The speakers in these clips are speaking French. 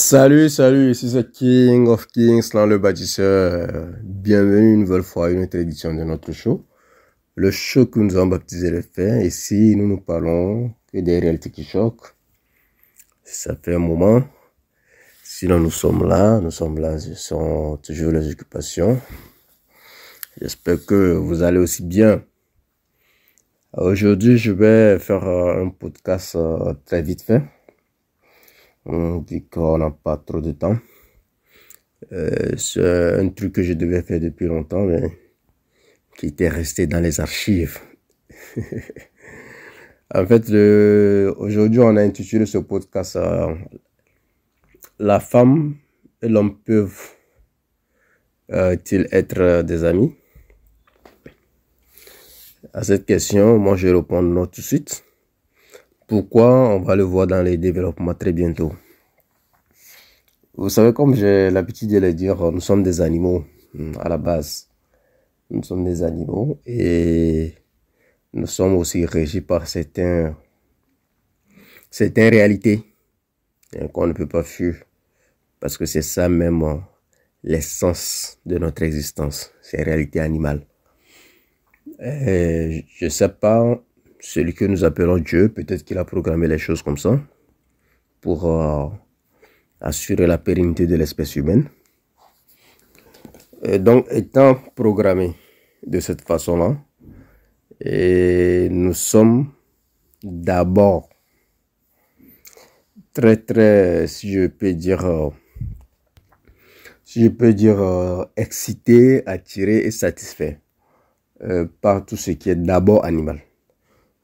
Salut, ici c'est King of Kings, là le bâtisseur. Bienvenue une nouvelle fois à une autre édition de notre show. Le show que nous avons baptisé les faits. Ici, nous parlons que des réalités qui choquent. Ça fait un moment. Sinon, nous sommes là, ce sont toujours les occupations. J'espère que vous allez aussi bien. Aujourd'hui, je vais faire un podcast très vite fait. Vu qu'on n'a pas trop de temps. C'est un truc que je devais faire depuis longtemps, mais qui était resté dans les archives. En fait, aujourd'hui, on a intitulé ce podcast La femme et l'homme peuvent-ils être des amis? À cette question, moi, je vais répondre non tout de suite. Pourquoi? On va le voir dans les développements très bientôt. Vous savez, comme j'ai l'habitude de le dire, nous sommes des animaux à la base. Nous sommes des animaux et nous sommes aussi régis par certaines réalités qu'on ne peut pas fuir. Parce que c'est ça même l'essence de notre existence, ces réalités animales. Et je ne sais pas, celui que nous appelons Dieu, peut-être qu'il a programmé les choses comme ça pour assurer la pérennité de l'espèce humaine. Et donc, étant programmé de cette façon-là, et nous sommes d'abord très, si je peux dire, excités, attirés et satisfaits par tout ce qui est d'abord animal.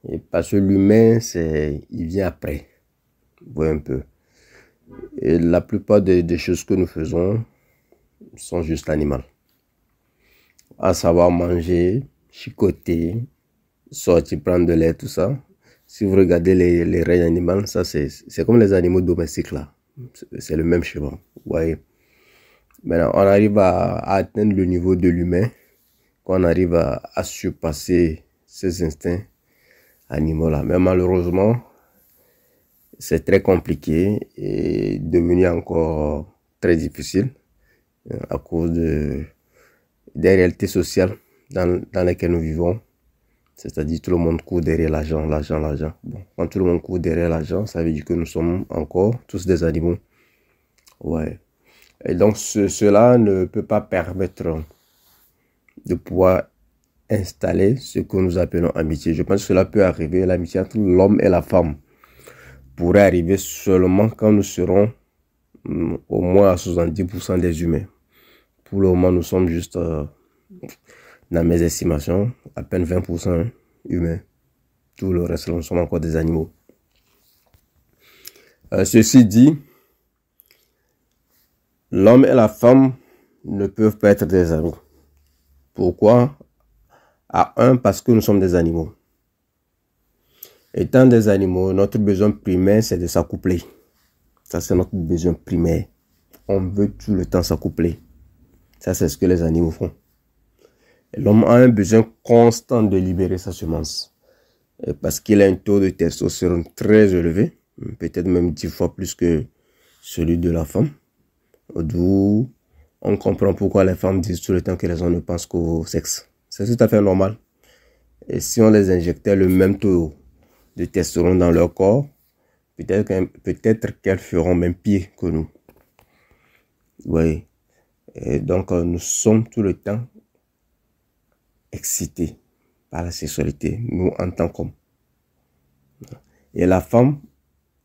Et parce que l'humain, il vient après. Vous voyez un peu. Et la plupart des choses que nous faisons sont juste animales. À savoir manger, chicoter, sortir prendre de lait, tout ça. Si vous regardez les règnes animaux, ça c'est comme les animaux domestiques là. C'est le même schéma. Vous voyez. Maintenant, on arrive à atteindre le niveau de l'humain, qu'on arrive à surpasser ces instincts animaux là. Mais malheureusement, c'est très compliqué et devenu encore très difficile à cause des réalités sociales dans lesquelles nous vivons. C'est-à-dire tout le monde court derrière l'argent. Bon, quand tout le monde court derrière l'argent, ça veut dire que nous sommes encore tous des animaux. Ouais. Et donc cela ne peut pas permettre de pouvoir installer ce que nous appelons amitié. Je pense que cela peut arriver, l'amitié entre l'homme et la femme pourrait arriver seulement quand nous serons au moins à 70% des humains. Pour le moment, nous sommes juste, dans mes estimations, à peine 20% humains. Tout le reste, nous sommes encore des animaux. Ceci dit, l'homme et la femme ne peuvent pas être des amis. Pourquoi? Parce que nous sommes des animaux. Étant des animaux, notre besoin primaire, c'est de s'accoupler. Ça, c'est notre besoin primaire. On veut tout le temps s'accoupler. Ça, c'est ce que les animaux font. L'homme a un besoin constant de libérer sa semence. Parce qu'il a un taux de testostérone très élevé. Peut-être même 10 fois plus que celui de la femme. D'où on comprend pourquoi les femmes disent tout le temps que les hommes ne pensent qu'au sexe. C'est tout à fait normal. Et si on les injectait le même taux de testostérone dans leur corps, peut-être qu'elles feront même pire que nous. Oui. Et donc, nous sommes tout le temps excités par la sexualité, nous en tant qu'hommes. Et la femme,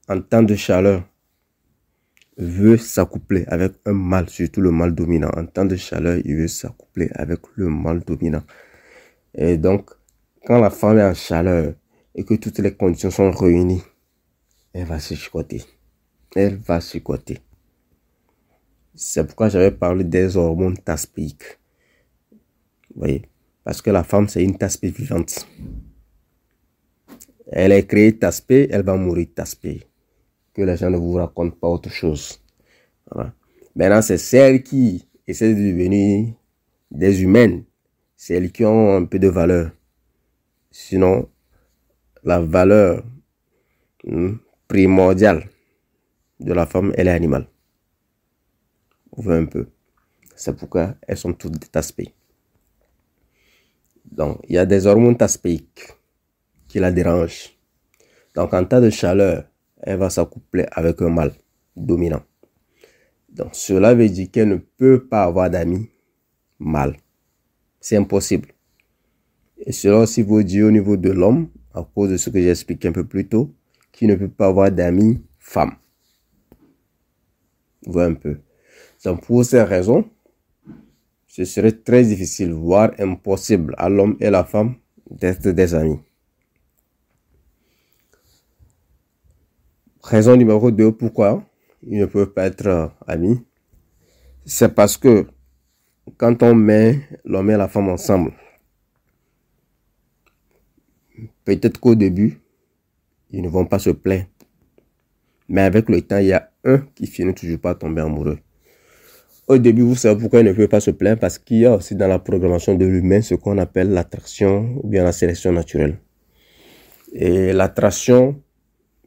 en temps de chaleur, veut s'accoupler avec un mâle, surtout le mâle dominant. En temps de chaleur, il veut s'accoupler avec le mâle dominant. Et donc, quand la femme est en chaleur et que toutes les conditions sont réunies, elle va se chicoter. C'est pourquoi j'avais parlé des hormones taspéiques. Vous voyez? Parce que la femme, c'est une taspée vivante. Elle est créée taspée, elle va mourir taspée. Que les gens ne vous racontent pas autre chose. Voilà. Maintenant, c'est celles qui essaient de devenir des humaines. Celles qui ont un peu de valeur. Sinon, la valeur primordiale de la femme, elle est animale. Vous voyez un peu. C'est pourquoi elles sont toutes des taspées. Donc, il y a des hormones taspéiques qui la dérangent. Donc, en cas de chaleur, elle va s'accoupler avec un mâle dominant. Donc, cela veut dire qu'elle ne peut pas avoir d'amis mâles. C'est impossible. Et cela aussi veut dire au niveau de l'homme, à cause de ce que j'ai expliqué un peu plus tôt, qu'il ne peut pas avoir d'amis femmes. Vous voyez un peu. Donc, pour ces raisons, ce serait très difficile, voire impossible à l'homme et la femme d'être des amis. Raison numéro 2, pourquoi ils ne peuvent pas être amis. C'est parce que quand on met l'homme et la femme ensemble, peut-être qu'au début, ils ne vont pas se plaindre. Mais avec le temps, il y a un qui finit toujours pas tomber amoureux. Au début, vous savez pourquoi ils ne peuvent pas se plaindre? Parce qu'il y a aussi dans la programmation de l'humain ce qu'on appelle l'attraction ou bien la sélection naturelle. Et l'attraction,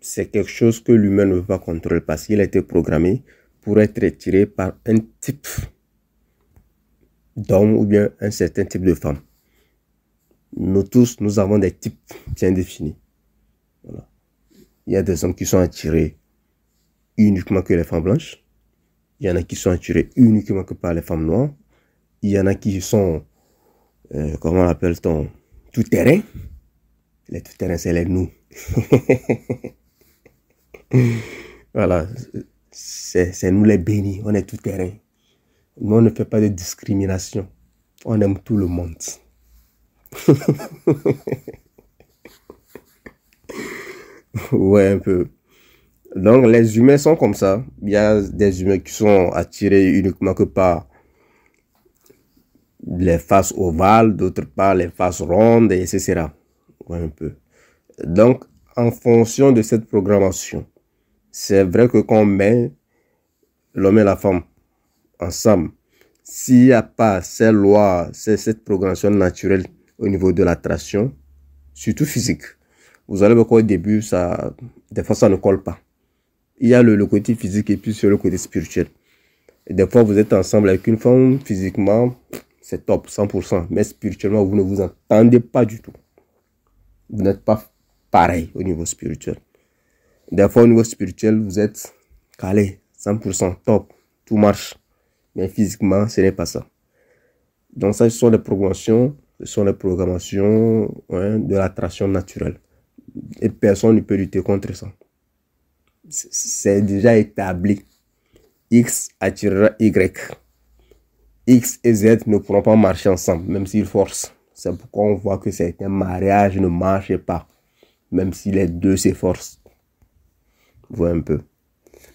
c'est quelque chose que l'humain ne veut pas contrôler parce qu'il a été programmé pour être attiré par un type d'homme ou bien un certain type de femme. Nous tous, nous avons des types bien définis. Voilà. Il y a des hommes qui sont attirés uniquement que les femmes blanches. Il y en a qui sont attirés uniquement que par les femmes noires. Il y en a qui sont, comment l'appelle-t-on, tout terrain. Les tout terrain, c'est les nous. Voilà, c'est nous les bénis, on est tout terrain. Nous, on ne fait pas de discrimination. On aime tout le monde. Ouais, un peu. Donc, les humains sont comme ça. Il y a des humains qui sont attirés uniquement que par les faces ovales, d'autres par les faces rondes, etc. Ouais, un peu. Donc, en fonction de cette programmation, c'est vrai que quand on met l'homme et la femme ensemble, s'il n'y a pas ces lois, cette programmation naturelle au niveau de l'attraction, surtout physique, vous allez voir qu'au début, des fois, ça ne colle pas. Il y a le côté physique et puis sur le côté spirituel. Et des fois, vous êtes ensemble avec une femme, physiquement, c'est top, 100%. Mais spirituellement, vous ne vous entendez pas du tout. Vous n'êtes pas pareil au niveau spirituel. Des fois, au niveau spirituel, vous êtes calé, 100%, top, tout marche. Mais physiquement, ce n'est pas ça. Donc ça, ce sont les programmations, de l'attraction naturelle. Et personne ne peut lutter contre ça. C'est déjà établi. X attirera Y. X et Z ne pourront pas marcher ensemble, même s'ils forcent. C'est pourquoi on voit que certains mariages ne marchent pas, même si les deux s'efforcent. Vous voyez un peu.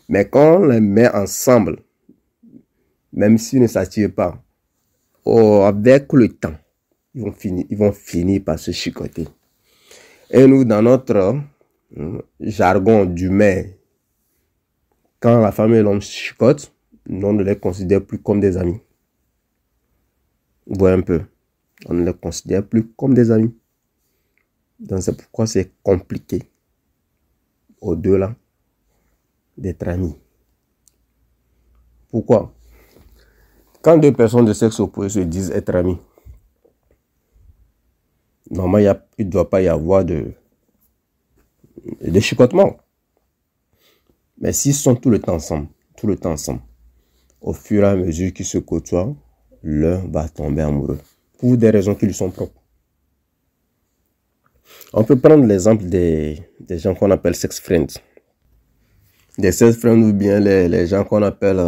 Mais quand on les met ensemble, même s'ils ne s'attirent pas, avec le temps, ils vont finir par se chicoter. Et nous, dans notre jargon d'humain, quand la femme et l'homme chicotent, on ne les considère plus comme des amis. Vous voyez un peu. On ne les considère plus comme des amis. Donc c'est pourquoi c'est compliqué au-delà d'être amis. Pourquoi? Quand deux personnes de sexe opposé se disent être amis, normalement, il ne doit pas y avoir de chicotement. Mais s'ils sont tout le temps ensemble, au fur et à mesure qu'ils se côtoient, l'un va tomber amoureux. Pour des raisons qui lui sont propres. On peut prendre l'exemple des gens qu'on appelle sex friends. Des sex friends ou bien les gens qu'on appelle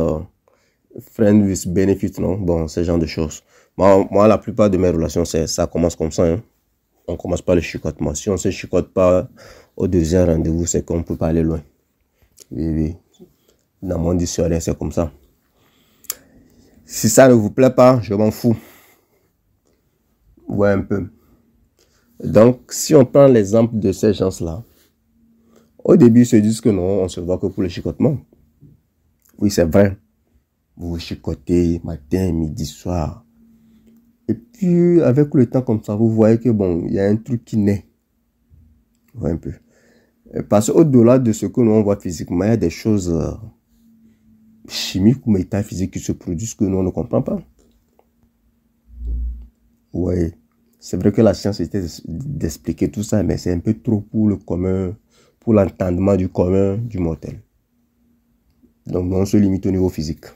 friends with benefit, non? Bon, ce genre de choses. Moi, la plupart de mes relations, ça commence comme ça. Hein? On commence par le chicotement. Si on ne se chicote pas au deuxième rendez-vous, c'est qu'on ne peut pas aller loin. Oui. Dans mon dictionnaire, c'est comme ça. Si ça ne vous plaît pas, je m'en fous. Ouais, un peu. Donc, si on prend l'exemple de ces gens-là, au début, ils se disent que non, on se voit que pour le chicotement. Oui, c'est vrai. Vous chicotez matin, midi, soir. Et puis, avec le temps comme ça, vous voyez que bon, il y a un truc qui naît. Ouais, un peu. Parce qu'au-delà de ce que nous on voit physiquement, il y a des choses chimiques ou métaphysiques qui se produisent que nous, on ne comprend pas. Oui, c'est vrai que la science était d'expliquer tout ça, mais c'est un peu trop pour le commun, pour l'entendement du commun du mortel. Donc, on se limite au niveau physique.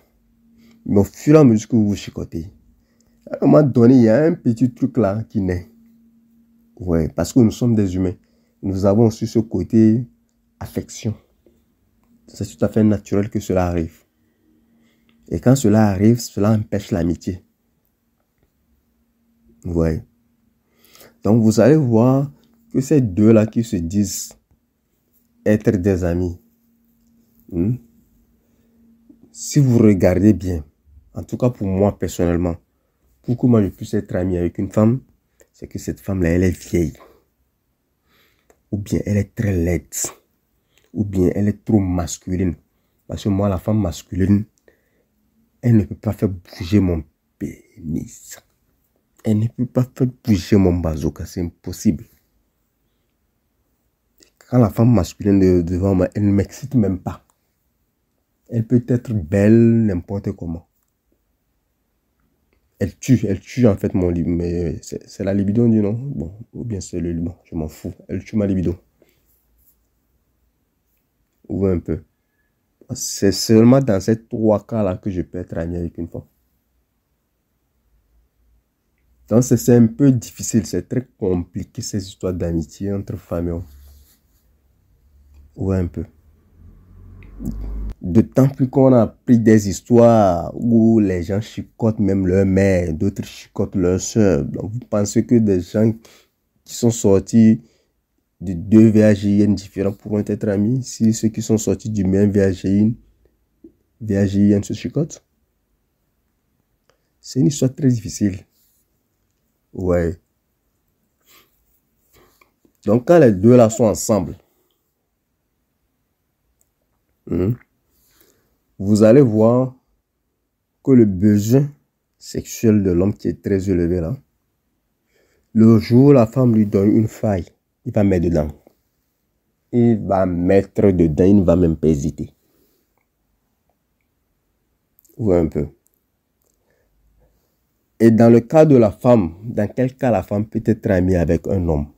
Mais au fur et à mesure que vous vous chicotez, à un moment donné, il y a un petit truc là qui naît. Ouais, parce que nous sommes des humains. Nous avons aussi ce côté affection. C'est tout à fait naturel que cela arrive. Et quand cela arrive, cela empêche l'amitié. Ouais. Donc vous allez voir que ces deux-là qui se disent être des amis, si vous regardez bien, en tout cas pour moi personnellement, pour que moi je puisse être ami avec une femme, c'est que cette femme-là, elle est vieille. Ou bien elle est très laide. Ou bien elle est trop masculine. Parce que moi, la femme masculine, elle ne peut pas faire bouger mon pénis. Elle ne peut pas faire bouger mon bazooka. C'est impossible. Quand la femme masculine est devant moi, elle ne m'excite même pas. Elle peut être belle n'importe comment. Elle tue en fait mon libido. Mais c'est la libido, on dit non? Bon, ou bien c'est le libido, je m'en fous. Elle tue ma libido. Ou un peu. C'est seulement dans ces trois cas-là que je peux être ami avec une femme. Donc c'est un peu difficile, c'est très compliqué ces histoires d'amitié entre femmes et hommes. Ouais, un peu. D'autant plus qu'on a pris des histoires où les gens chicotent même leur mère, d'autres chicotent leur soeur. Donc vous pensez que des gens qui sont sortis de deux VAGIN différents pourront être amis si ceux qui sont sortis du même VAGIN se chicotent? C'est une histoire très difficile. Ouais. Donc quand les deux là sont ensemble, vous allez voir que le besoin sexuel de l'homme qui est très élevé là, le jour où la femme lui donne une faille, il va mettre dedans. Il va mettre dedans, il ne va même pas hésiter. Ouais, un peu. Et dans le cas de la femme, dans quel cas la femme peut être amie avec un homme?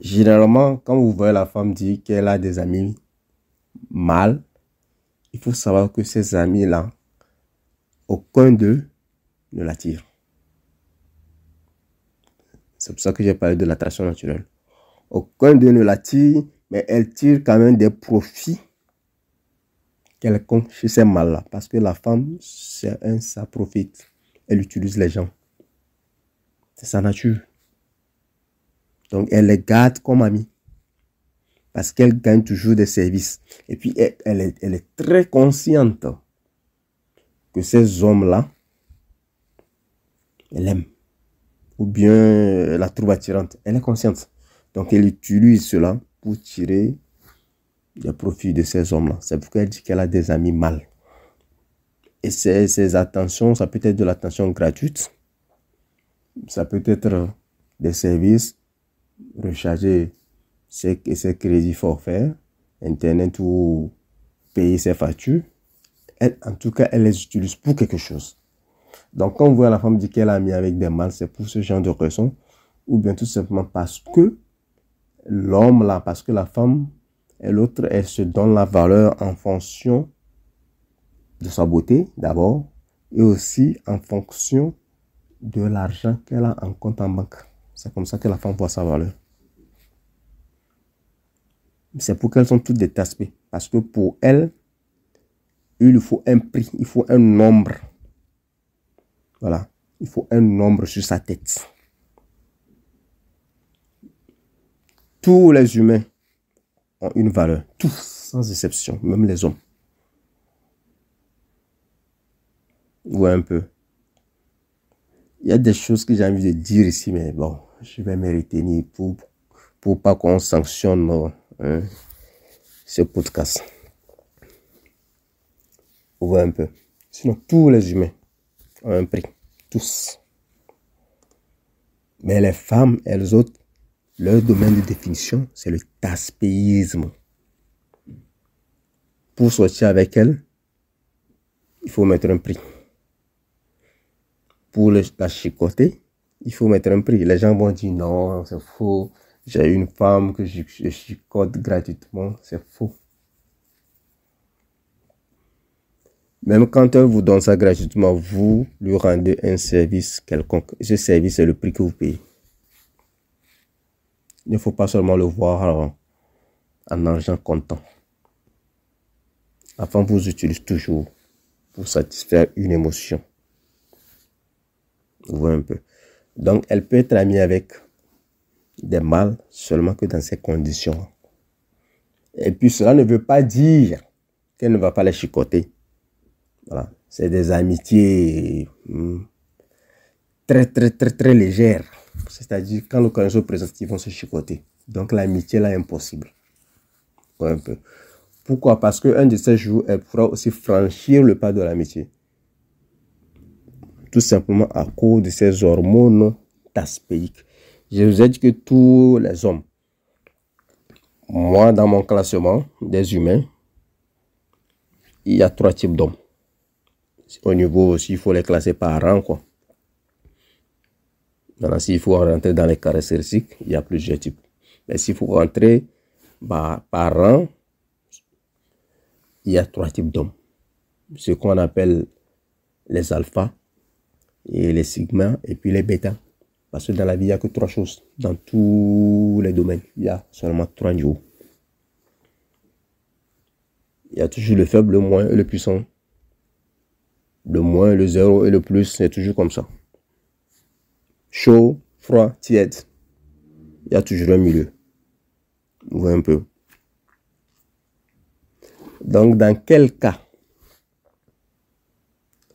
Généralement, quand vous voyez la femme dire qu'elle a des amis mâles, il faut savoir que ces amis-là, aucun d'eux ne l'attire. C'est pour ça que j'ai parlé de l'attraction naturelle. Aucun d'eux ne l'attire, mais elle tire quand même des profits quelconques chez ces mâles-là. Parce que la femme, ça profite. Elle utilise les gens. C'est sa nature. Donc, elle les garde comme amis. Parce qu'elle gagne toujours des services. Et puis, elle est très consciente que ces hommes-là, elle aime. Ou bien la trouve attirante. Elle est consciente. Donc, elle utilise cela pour tirer des profits de ces hommes-là. C'est pourquoi elle dit qu'elle a des amis mâles. Et ces attentions, ça peut être de l'attention gratuite. Ça peut être des services, recharger ses crédits forfaits, Internet ou payer ses factures. Elle, en tout cas, elle les utilise pour quelque chose. Donc, quand vous voyez la femme dire qu'elle a mis avec des mâles, c'est pour ce genre de raison. Ou bien tout simplement parce que l'homme là, parce que la femme et l'autre, elle se donne la valeur en fonction de sa beauté d'abord et aussi en fonction de l'argent qu'elle a en compte en banque. C'est comme ça que la femme voit sa valeur. C'est pour qu'elles sont toutes des aspects. Parce que pour elle, il lui faut un prix, il faut un nombre. Voilà, il faut un nombre sur sa tête. Tous les humains ont une valeur, tous, sans exception, même les hommes. Ouais, un peu. Il y a des choses que j'ai envie de dire ici, mais bon, je vais me retenir pour pas qu'on sanctionne ce podcast. Ouais, un peu. Sinon, tous les humains ont un prix. Tous. Mais les femmes, elles autres, leur domaine de définition, c'est le taspéisme. Pour sortir avec elles, il faut mettre un prix. Pour la chicoter, il faut mettre un prix. Les gens vont dire non, c'est faux. J'ai une femme que je chicote gratuitement. C'est faux. Même quand elle vous donne ça gratuitement, vous lui rendez un service quelconque. Ce service, c'est le prix que vous payez. Il ne faut pas seulement le voir en argent comptant. La femme vous utilise toujours pour satisfaire une émotion. Vous voyez un peu. Donc, elle peut être amie avec des mâles seulement que dans ces conditions. Et puis, cela ne veut pas dire qu'elle ne va pas les chicoter. Voilà. C'est des amitiés très légères. C'est-à-dire, quand l'occasion se présente, ils vont se chicoter. Donc, l'amitié là est impossible. Ouais, un peu. Pourquoi? Parce qu'un de ces jours, elle pourra aussi franchir le pas de l'amitié. Tout simplement à cause de ces hormones taspéiques. Je vous ai dit que tous les hommes, moi, dans mon classement des humains, il y a 3 types d'hommes. Au niveau aussi, il faut les classer par rang, quoi. Maintenant, s'il faut rentrer dans les caractéristiques, il y a plusieurs types. Mais s'il faut rentrer par rang, il y a 3 types d'hommes. Ce qu'on appelle les alphas, et les sigmas, et puis les bêtas. Parce que dans la vie, il n'y a que 3 choses. Dans tous les domaines, il y a seulement 3 niveaux. Il y a toujours le faible, le moins et le puissant. Le moins, le zéro et le plus, c'est toujours comme ça. Chaud, froid, tiède. Il y a toujours un milieu. Vous voyez un peu. Donc, dans quel cas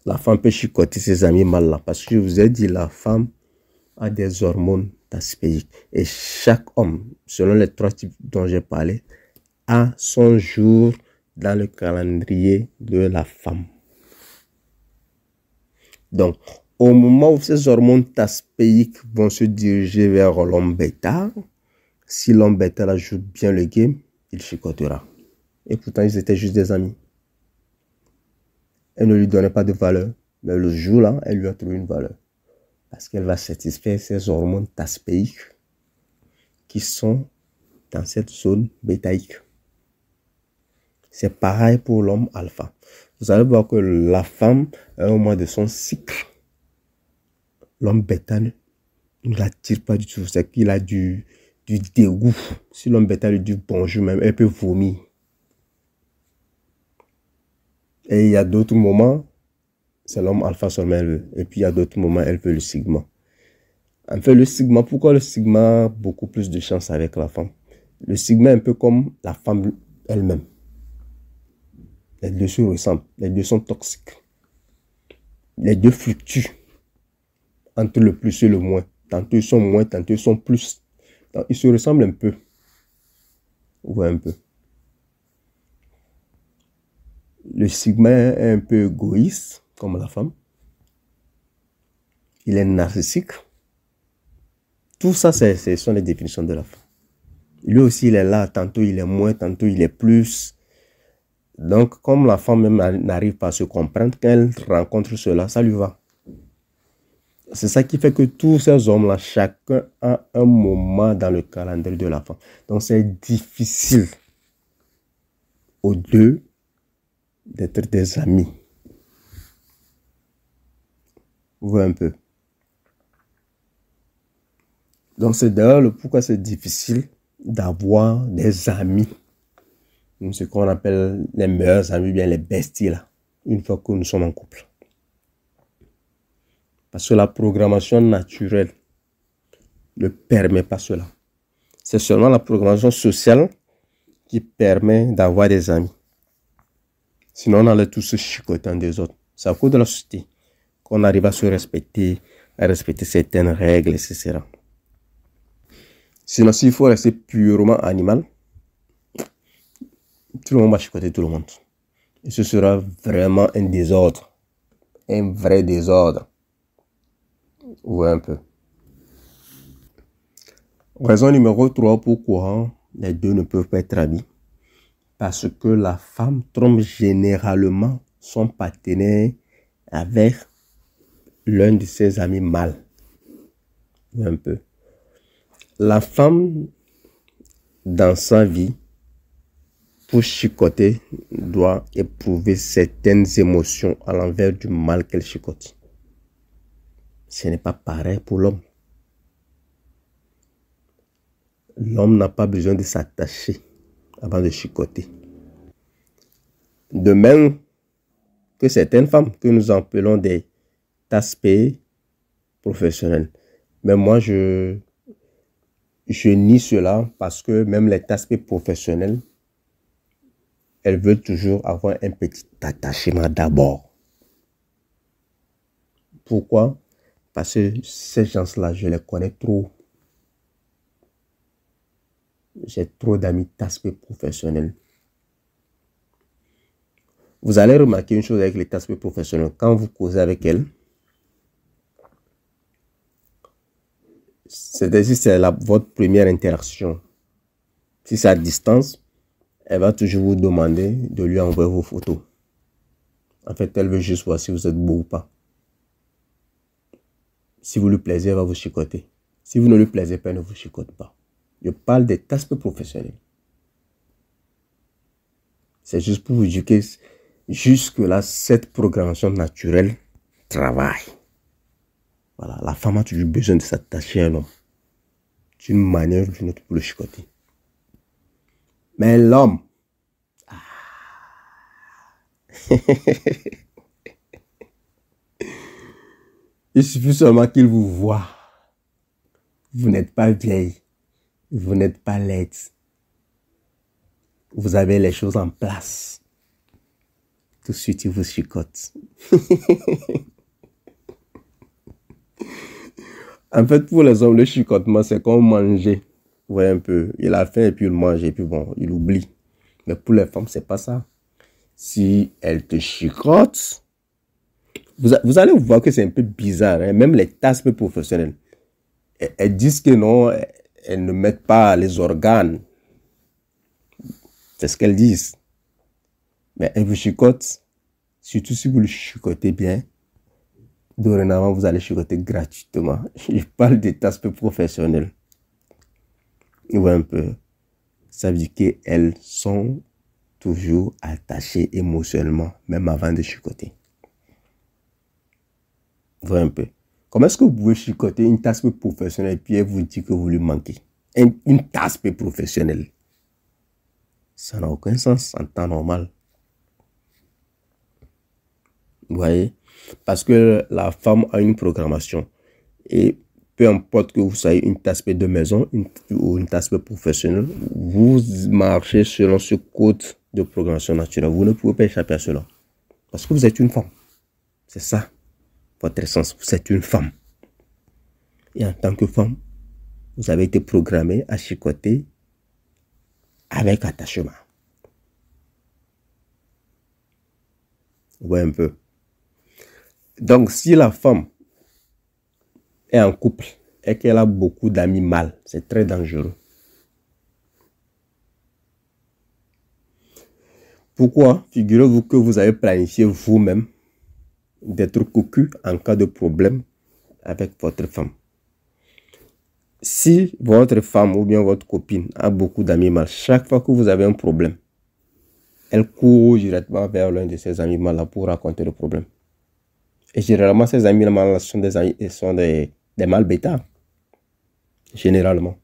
la femme peut chicoter ses amis mâles là? Parce que je vous ai dit, la femme a des hormones taspéiques. Et chaque homme, selon les 3 types dont j'ai parlé, a son jour dans le calendrier de la femme. Donc, au moment où ces hormones taspéiques vont se diriger vers l'homme bêta, si l'homme bêta là joue bien le game, il chicotera. Et pourtant, ils étaient juste des amis. Elle ne lui donnait pas de valeur. Mais le jour-là, elle lui a trouvé une valeur. Parce qu'elle va satisfaire ces hormones taspéiques qui sont dans cette zone bétaïque. C'est pareil pour l'homme alpha. Vous allez voir que la femme, à un moment de son cycle, l'homme bêta ne l'attire pas du tout. C'est qu'il a du dégoût. Si l'homme bêta lui dit bonjour, même, elle peut vomir. Et il y a d'autres moments, c'est l'homme alpha seulement elle veut. Et puis il y a d'autres moments, elle veut le sigma. En fait, le sigma, pourquoi le sigma a beaucoup plus de chance avec la femme? Le sigma est un peu comme la femme elle-même. Les deux se ressemblent, les deux sont toxiques. Les deux fluctuent entre le plus et le moins. Tantôt ils sont moins, tantôt ils sont plus. Donc, ils se ressemblent un peu. Vous voyez un peu. Le sigma est un peu égoïste, comme la femme. Il est narcissique. Tout ça, ce sont les définitions de la femme. Lui aussi, il est là. Tantôt, il est moins, tantôt, il est plus. Donc, comme la femme même n'arrive pas à se comprendre, quand elle rencontre cela, ça lui va. C'est ça qui fait que tous ces hommes-là, chacun a un moment dans le calendrier de la femme. Donc, c'est difficile aux deux d'être des amis. Vous voyez un peu. Donc, c'est d'ailleurs le pourquoi c'est difficile d'avoir des amis. Ce qu'on appelle les meilleurs amis, bien les besties, là, une fois que nous sommes en couple. Parce que la programmation naturelle ne permet pas cela. C'est seulement la programmation sociale qui permet d'avoir des amis. Sinon, on allait tous se chicoter des autres. C'est à cause de la société qu'on arrive à se respecter, à respecter certaines règles, etc. Sinon, s'il faut rester purement animal, tout le monde va chicoter tout le monde. Et ce sera vraiment un désordre. Un vrai désordre. Vous voyez un peu. Raison numéro 3 pourquoi les deux ne peuvent pas être amis. Parce que la femme trompe généralement son partenaire avec l'un de ses amis mâles. Un peu. La femme, dans sa vie, pour chicoter, doit éprouver certaines émotions à l'envers du mâle qu'elle chicote. Ce n'est pas pareil pour l'homme. L'homme n'a pas besoin de s'attacher avant de chicoter. De même que certaines femmes que nous appelons des tasse-pays professionnels. Mais moi, je nie cela parce que même les tasse-pays professionnels, elles veulent toujours avoir un petit attachement d'abord. Pourquoi? Parce que ces gens-là, je les connais trop. J'ai trop d'amis tasse-pays professionnels. Vous allez remarquer une chose avec les tasse-pays professionnels. Quand vous causez avec elles, c'est-à-dire c'est votre première interaction. Si c'est à distance, elle va toujours vous demander de lui envoyer vos photos. En fait, elle veut juste voir si vous êtes beau ou pas. Si vous lui plaisez, elle va vous chicoter. Si vous ne lui plaisez pas, elle ne vous chicote pas. Je parle des tasse-pays professionnels. C'est juste pour vous dire que jusque-là, cette programmation naturelle travaille. Voilà, la femme a toujours besoin de s'attacher à un homme. D'une manière ou d'une autre pour le chicoter. Mais l'homme, il suffit seulement qu'il vous voit. Vous n'êtes pas vieille. Vous n'êtes pas laide. Vous avez les choses en place. Tout de suite, il vous chicote. En fait, pour les hommes, le chicotement, c'est comme manger. Vous voyez un peu, il a faim et puis il mange et puis bon, il oublie. Mais pour les femmes, c'est pas ça. Si elle te chicote, vous allez voir que c'est un peu bizarre. Hein? Même les tasses professionnelles, elles disent que non, elles ne mettent pas les organes. C'est ce qu'elles disent. Mais elles vous chicotent, surtout si vous le chicotez bien. Dorénavant, vous allez chicoter gratuitement. Je parle des tasses professionnelles. Vous voyez un peu. Ça veut dire qu'elles sont toujours attachées émotionnellement, même avant de chicoter. Vous voyez un peu. Comment est-ce que vous pouvez chicoter une tasse professionnelle et puis elle vous dit que vous lui manquez? Une tasse professionnelle. Ça n'a aucun sens en temps normal. Vous voyez? Parce que la femme a une programmation. Et peu importe que vous soyez une tasse de maison ou une tasse professionnelle, vous marchez selon ce code de programmation naturelle. Vous ne pouvez pas échapper à cela. Parce que vous êtes une femme. C'est ça, votre essence. Vous êtes une femme. Et en tant que femme, vous avez été programmée à chicoter avec attachement. Vous voyez un peu. Donc, si la femme est en couple et qu'elle a beaucoup d'amis mâles, c'est très dangereux. Pourquoi? Figurez-vous que vous avez planifié vous-même d'être cocu en cas de problème avec votre femme. Si votre femme ou bien votre copine a beaucoup d'amis mâles, chaque fois que vous avez un problème, elle court directement vers l'un de ses amis mâles pour raconter le problème. Et généralement, ces amis mâles sont des mâles bêta. Généralement.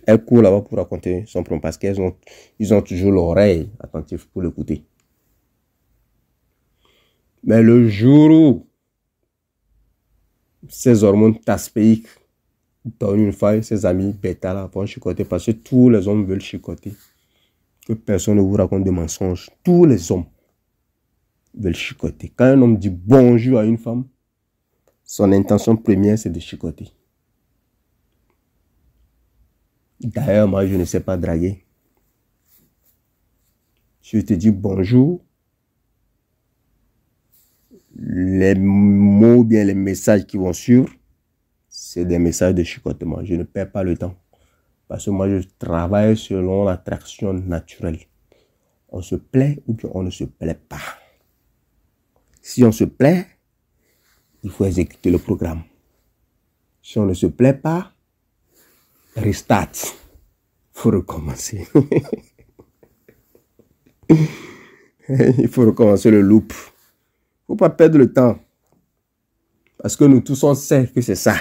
Elle court là-bas pour raconter son problème parce qu'ils ont toujours l'oreille attentive pour l'écouter. Mais le jour où ces hormones taspéiques donnent une faille, ces amis bêta là vont chicoter parce que tous les hommes veulent chicoter. Que personne ne vous raconte des mensonges. Tous les hommes veulent chicoter. Quand un homme dit bonjour à une femme, son intention première c'est de chicoter. D'ailleurs, moi, je ne sais pas draguer. Je te dis bonjour. Les mots, bien les messages qui vont suivre, c'est des messages de chicotement. Je ne perds pas le temps. Parce que moi, je travaille selon l'attraction naturelle. On se plaît ou bien on ne se plaît pas. Si on se plaît, il faut exécuter le programme. Si on ne se plaît pas, restart. Il faut recommencer. Il faut recommencer le loop. Il ne faut pas perdre le temps. Parce que nous tous, on sait que c'est ça.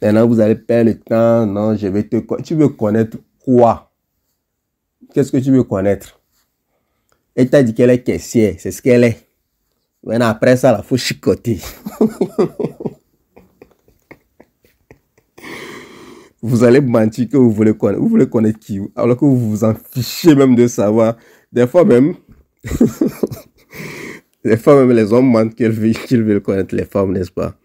Maintenant, vous allez perdre le temps. Non, je vais te connaître. Tu veux connaître quoi? Qu'est-ce que tu veux connaître? Elle t'a dit qu'elle est caissière. C'est ce qu'elle est. Maintenant, après ça, il faut chicoter. Vous allez mentir que vous voulez connaître. Vous voulez connaître qui? Alors que vous vous en fichez même de savoir. Des fois même... des fois même, les hommes mentent qu'ils veulent connaître les femmes, n'est-ce pas?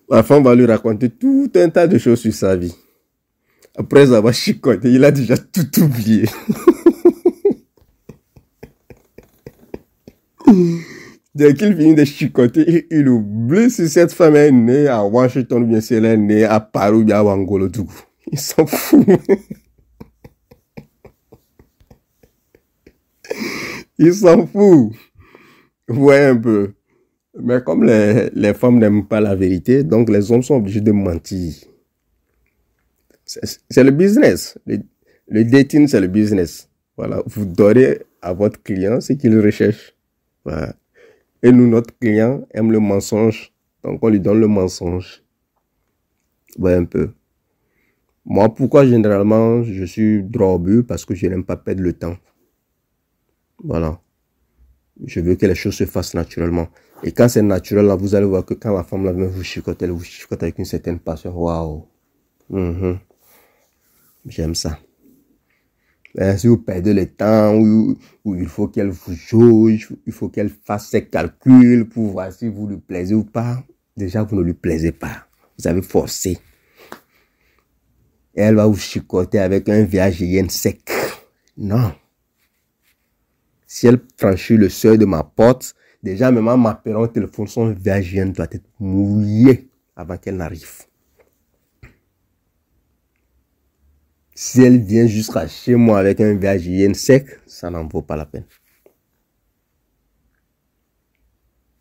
La femme va lui raconter tout un tas de choses sur sa vie. Après avoir chicoté, il a déjà tout oublié. Dès qu'il finit de chicoter, il oublie si cette femme est née à Washington ou bien si elle est née à Paris ou bien à Angola. Il s'en fout. Il s'en fout. Ouais, un peu. Mais comme les femmes n'aiment pas la vérité, donc les hommes sont obligés de mentir. C'est le business. Le dating, c'est le business. Voilà. Vous donnez à votre client ce qu'il recherche. Voilà. Et nous, notre client aime le mensonge. Donc, on lui donne le mensonge. Ouais, un peu. Moi, pourquoi généralement, je suis droit au but? Parce que je n'aime pas perdre le temps. Voilà. Je veux que les choses se fassent naturellement. Et quand c'est naturel, là, vous allez voir que quand la femme là, vient vous chicoter, elle vous chicote avec une certaine passion. Waouh. J'aime ça. Mais si vous perdez le temps, où il faut qu'elle vous jauge, il faut qu'elle fasse ses calculs pour voir si vous lui plaisez ou pas. Déjà, vous ne lui plaisez pas. Vous avez forcé. Et elle va vous chicoter avec un VAGN sec. Non. Si elle franchit le seuil de ma porte, déjà, même en m'appelant au téléphone, son VAGN doit être mouillé avant qu'elle n'arrive. Si elle vient jusqu'à chez moi avec un VAGN sec, ça n'en vaut pas la peine.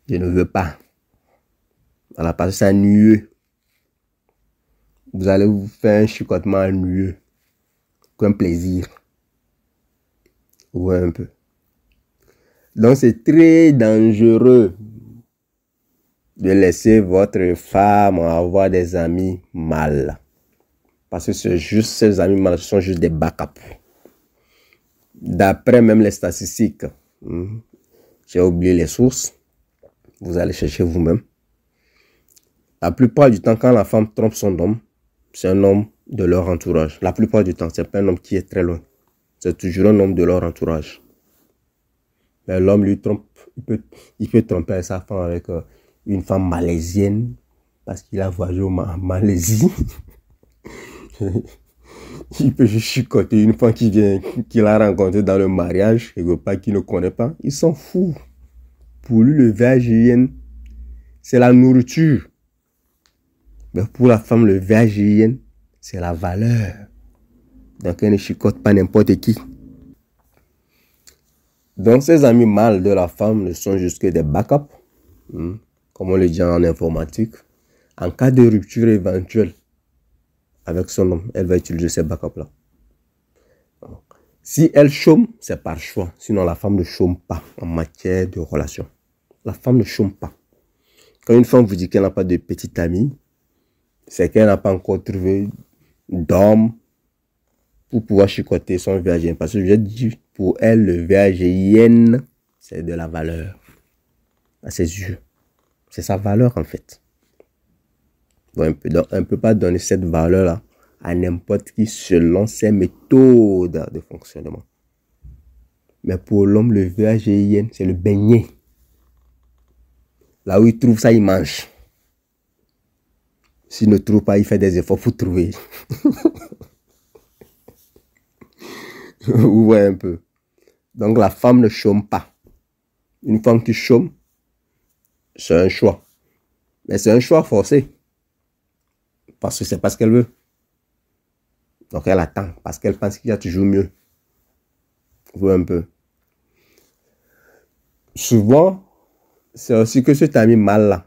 Je ne veux pas. Voilà, parce que c'est ennuyeux. Vous allez vous faire un chicotement ennuyeux. Comme plaisir. Ouais, un peu. Donc, c'est très dangereux de laisser votre femme avoir des amis mâles. Parce que c'est juste, ces amis mâles sont juste des backups. D'après même les statistiques, j'ai oublié les sources, vous allez chercher vous-même. La plupart du temps, quand la femme trompe son homme, c'est un homme de leur entourage. La plupart du temps, c'est pas un homme qui est très loin. C'est toujours un homme de leur entourage. Mais l'homme lui trompe, il peut tromper sa femme avec une femme malaisienne parce qu'il a voyagé en Malaisie. Il peut juste chicoter une femme qu'il a rencontrée dans le mariage, quelque part qu'il ne connaît pas. Il s'en fout. Pour lui, le VAGN, c'est la nourriture. Mais pour la femme, le VAGN, c'est la valeur. Donc, elle ne chicote pas n'importe qui. Donc, ces amis mâles de la femme ne sont juste que des backups, comme on le dit en informatique. En cas de rupture éventuelle avec son homme, elle va utiliser ces backups-là. Si elle chôme, c'est par choix. Sinon, la femme ne chôme pas en matière de relation. La femme ne chôme pas. Quand une femme vous dit qu'elle n'a pas de petite amie, c'est qu'elle n'a pas encore trouvé d'homme pour pouvoir chicoter son VAGN. Parce que je dis, pour elle, le VAGN, c'est de la valeur. À ses yeux. C'est sa valeur, en fait. Donc, on ne peut pas donner cette valeur-là à n'importe qui selon ses méthodes de fonctionnement. Mais pour l'homme, le VAGN, c'est le beignet. Là où il trouve ça, il mange. S'il ne trouve pas, il fait des efforts pour trouver. Ouais, un peu. Donc, la femme ne chôme pas. Une femme qui chôme, c'est un choix. Mais c'est un choix forcé. Parce que c'est pas ce qu'elle veut. Donc, elle attend. Parce qu'elle pense qu'il y a toujours mieux. Ouais, un peu. souvent, c'est aussi que cet animal-là,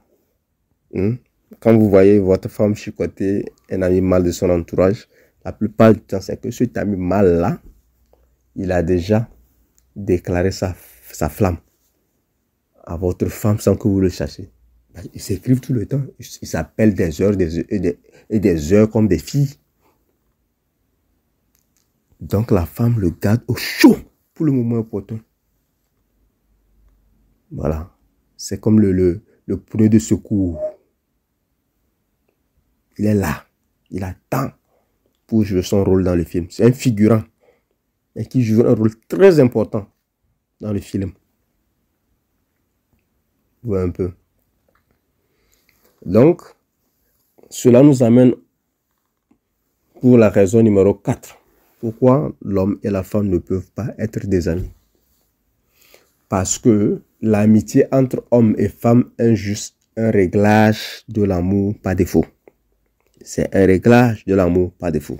quand vous voyez votre femme chicoter un animal de son entourage, la plupart du temps, c'est que cet animal-là, il a déjà déclaré sa flamme à votre femme sans que vous le cherchiez. Ils s'écrivent tout le temps. Ils s'appellent des heures et des heures comme des filles. Donc la femme le garde au chaud pour le moment opportun. Voilà. C'est comme le pneu de secours. Il est là. Il attend pour jouer son rôle dans le film. C'est un figurant. Et qui joue un rôle très important dans le film. Vous voyez un peu. Donc, cela nous amène pour la raison numéro 4. Pourquoi l'homme et la femme ne peuvent pas être des amis? Parce que l'amitié entre hommes et femmes est juste un réglage de l'amour par défaut. C'est un réglage de l'amour par défaut.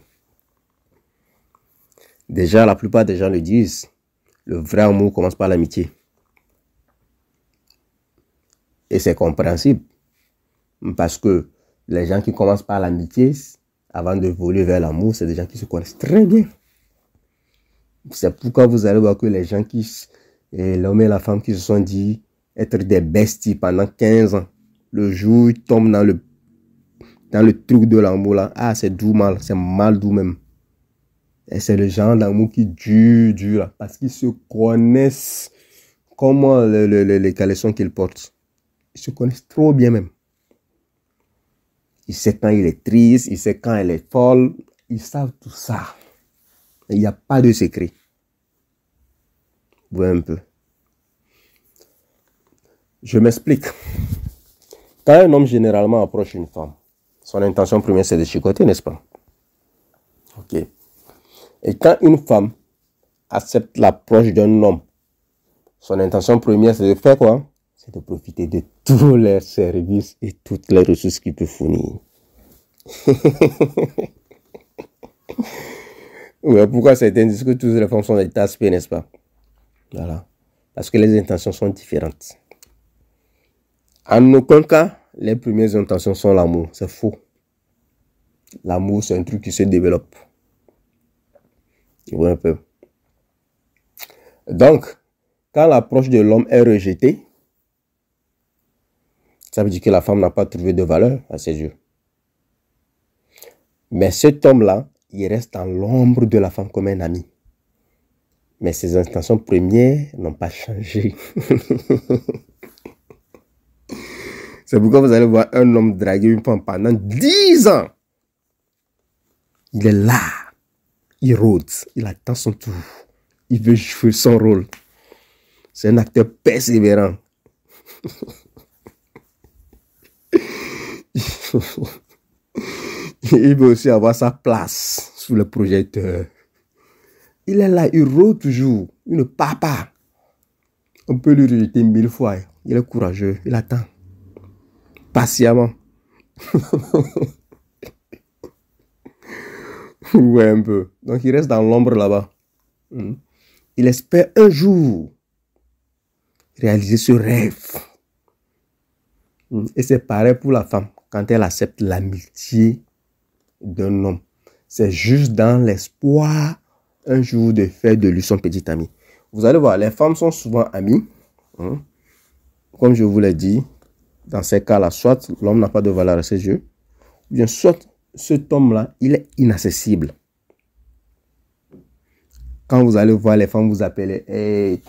Déjà, la plupart des gens le disent. Le vrai amour commence par l'amitié. Et c'est compréhensible. Parce que les gens qui commencent par l'amitié, avant de voler vers l'amour, c'est des gens qui se connaissent très bien. C'est pourquoi vous allez voir que les gens l'homme et la femme qui se sont dit être des besties pendant 15 ans, le jour où ils tombent dans le truc de l'amour là, c'est doux mal, c'est mal doux même. Et c'est le genre d'amour qui dure là, parce qu'ils se connaissent comment les caleçons qu'ils portent. Ils se connaissent trop bien même. Il sait quand il est triste, il sait quand elle est folle. Ils savent tout ça. Il n'y a pas de secret. Vous voyez un peu. Je m'explique. Quand un homme généralement approche une femme, son intention première c'est de chicoter, n'est-ce pas? Ok. Et quand une femme accepte l'approche d'un homme, son intention première c'est de faire quoi? C'est de profiter de tous les services et toutes les ressources qu'il peut fournir. Ouais, pourquoi certains disent que toutes les femmes sont des tasses, n'est-ce pas? Voilà. Parce que les intentions sont différentes. En aucun cas, les premières intentions sont l'amour. C'est faux. L'amour, c'est un truc qui se développe. Tu vois un peu. Donc, quand l'approche de l'homme est rejetée, ça veut dire que la femme n'a pas trouvé de valeur à ses yeux. Mais cet homme-là, il reste dans l'ombre de la femme comme un ami. Mais ses intentions premières n'ont pas changé. C'est pourquoi vous allez voir un homme draguer une femme pendant 10 ans. Il est là. Il rôde. Il attend son tour. Il veut jouer son rôle. C'est un acteur persévérant. Il veut aussi avoir sa place sous le projecteur. Il est là, il rôde toujours. Il ne part pas. On peut lui rejeter 1000 fois. Il est courageux. Il attend. Patiemment. Ouais, un peu. Donc, il reste dans l'ombre là-bas. Il espère un jour réaliser ce rêve. Et c'est pareil pour la femme. Quand elle accepte l'amitié d'un homme, c'est juste dans l'espoir un jour de faire de lui son petit ami. Vous allez voir, les femmes sont souvent amies. Comme je vous l'ai dit, dans ces cas-là, soit l'homme n'a pas de valeur à ses yeux, ou bien soit cet homme-là, il est inaccessible. Quand vous allez voir les femmes vous appeler, hey,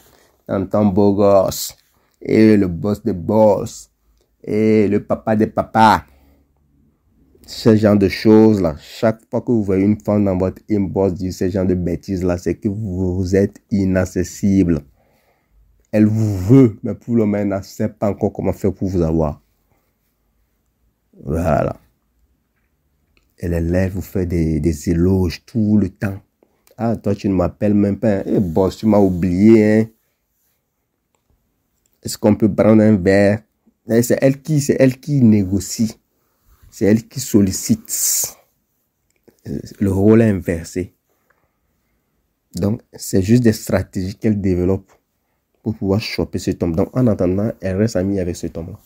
t'entends beau gosse, et le boss des boss, et le papa des papas. Ce genre de choses-là, chaque fois que vous voyez une femme dans votre inbox dire ce genre de bêtises-là, c'est que vous êtes inaccessible. Elle vous veut, mais pour le moment, elle ne sait pas encore comment faire pour vous avoir. Voilà. Elle est là, vous fait des éloges tout le temps. Ah, toi, tu ne m'appelles même pas. Eh, boss, tu m'as oublié. Hein? Est-ce qu'on peut prendre un verre? C'est elle qui négocie. C'est elle qui sollicite. Le rôle est inversé. Donc, c'est juste des stratégies qu'elle développe pour pouvoir choper cet homme. Donc, en attendant, elle reste amie avec cet homme-là.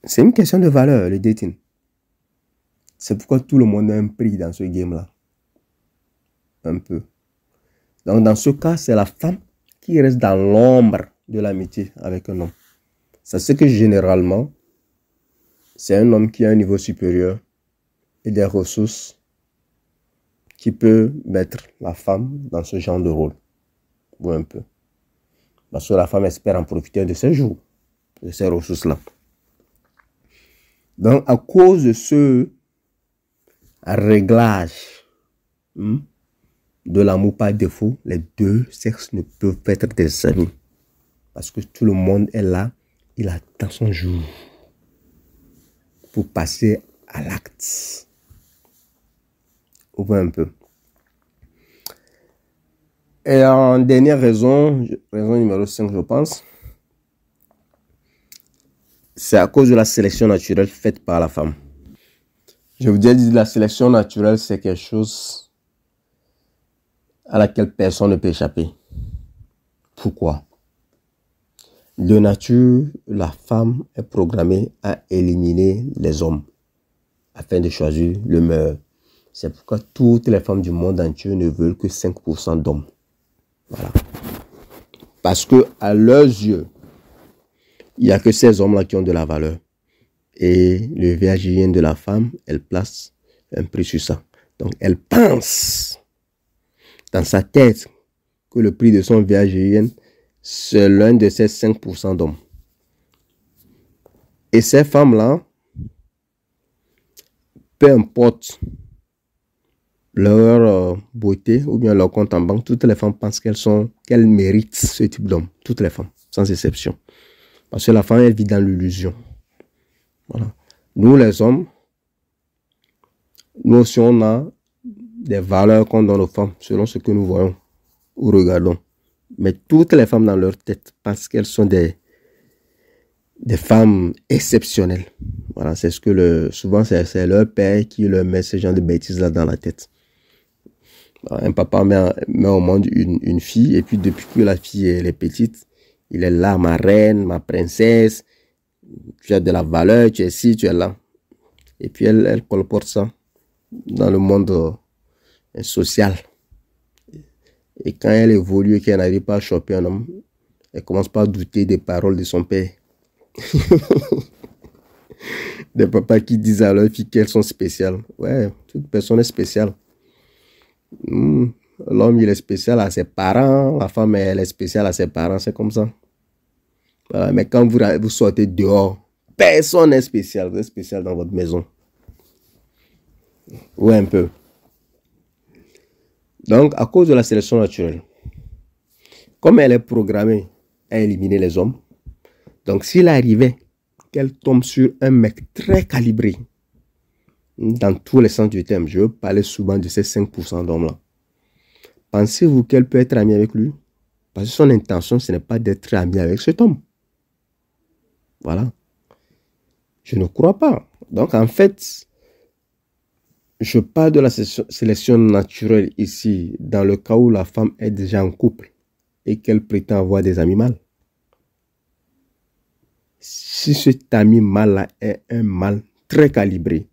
C'est une question de valeur, le dating. C'est pourquoi tout le monde a un prix dans ce game-là. Un peu. Donc, dans ce cas, c'est la femme qui reste dans l'ombre de l'amitié avec un homme. Ça, c'est que généralement, c'est un homme qui a un niveau supérieur et des ressources qui peut mettre la femme dans ce genre de rôle. Ou un peu. Parce que la femme espère en profiter de ces jours, de ces ressources-là. Donc, à cause de ce réglage de l'amour par défaut, les deux sexes ne peuvent être des amis. Parce que tout le monde est là, il attend son jour pour passer à l'acte. On voit un peu. Et en dernière raison numéro 5, je pense, c'est à cause de la sélection naturelle faite par la femme. Je vous ai dit, la sélection naturelle, c'est quelque chose à laquelle personne ne peut échapper. Pourquoi? De nature, la femme est programmée à éliminer les hommes afin de choisir le meilleur. C'est pourquoi toutes les femmes du monde entier ne veulent que 5% d'hommes. Voilà. Parce que à leurs yeux, il n'y a que ces hommes-là qui ont de la valeur. Et le VAGN de la femme, elle place un prix sur ça. Donc, elle pense dans sa tête que le prix de son VAGN, c'est l'un de ces 5% d'hommes. Et ces femmes-là, peu importe leur beauté ou bien leur compte en banque, toutes les femmes pensent qu'elles méritent ce type d'homme. Toutes les femmes, sans exception. Parce que la femme, elle vit dans l'illusion. Voilà. Nous, les hommes, nous aussi, on a des valeurs qu'on donne aux femmes selon ce que nous voyons ou regardons. Mais toutes les femmes dans leur tête pensent qu'elles sont des femmes exceptionnelles. Voilà, c'est ce que souvent, c'est leur père qui leur met ce genre de bêtises-là dans la tête. Un papa met au monde une fille, et puis depuis que la fille elle est petite, il est là, ma reine, ma princesse, tu as de la valeur, tu es ici, tu es là. Et puis elle colporte ça dans le monde social. Et quand elle évolue et qu'elle n'arrive pas à choper un homme, elle commence pas à douter des paroles de son père. Des papas qui disent à leurs filles qu'elles sont spéciales. Ouais, toute personne est spéciale. L'homme, il est spécial à ses parents. La femme, elle est spéciale à ses parents. C'est comme ça. Voilà, mais quand vous sortez dehors, personne n'est spécial. Vous êtes spécial dans votre maison. Ouais, un peu. Donc, à cause de la sélection naturelle, comme elle est programmée à éliminer les hommes, donc s'il arrivait qu'elle tombe sur un mec très calibré, dans tous les sens du terme, je veux parler souvent de ces 5% d'hommes-là, pensez-vous qu'elle peut être amie avec lui? Parce que son intention, ce n'est pas d'être amie avec cet homme. Voilà. Je ne crois pas. Donc, en fait, je parle de la sélection naturelle ici, dans le cas où la femme est déjà en couple et qu'elle prétend avoir des amis mâles. Si cet ami mâle-là est un mâle très calibré,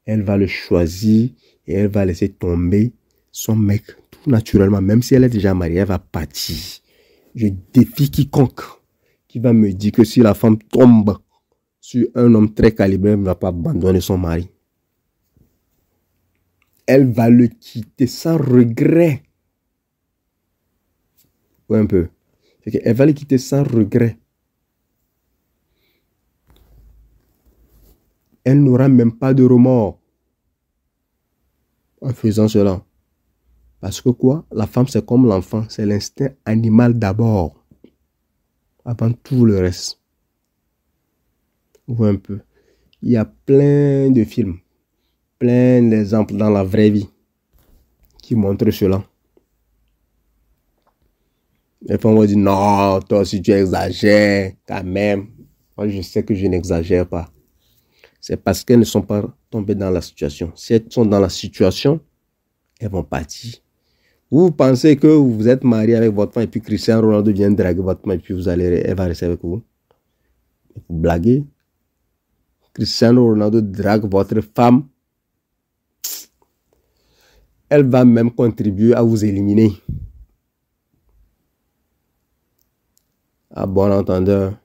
elle va le choisir et elle va laisser tomber son mec tout naturellement. Même si elle est déjà mariée, elle va partir. Je défie quiconque qui va me dire que si la femme tombe sur un homme très calibré, elle ne va pas abandonner son mari. Elle va le quitter sans regret. Ouais, un peu. Elle va le quitter sans regret. Elle n'aura même pas de remords en faisant cela. Parce que quoi? La femme, c'est comme l'enfant. C'est l'instinct animal d'abord. Avant tout le reste. Vous voyez un peu. Il y a plein de films. Plein d'exemples dans la vraie vie qui montrent cela. Les femmes vont dire, non, toi aussi tu exagères quand même. Moi, je sais que je n'exagère pas. C'est parce qu'elles ne sont pas tombées dans la situation. Si elles sont dans la situation, elles vont partir. Vous pensez que vous êtes marié avec votre femme et puis Cristiano Ronaldo vient draguer votre femme et puis elle va rester avec vous? Vous blaguez? Cristiano Ronaldo drague votre femme. Elle va même contribuer à vous éliminer. À bon entendeur,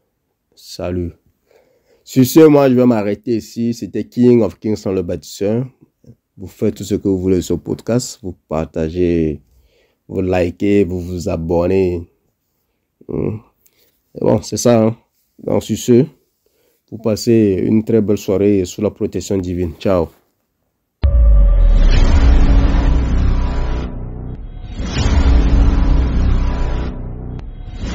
salut. Sur ce, moi, je vais m'arrêter ici. C'était King of Kings sans le bâtisseur. Vous faites tout ce que vous voulez sur le podcast. Vous partagez, vous likez, vous vous abonnez. Et bon, c'est ça. Hein? Donc, sur ce, vous passez une très belle soirée sous la protection divine. Ciao.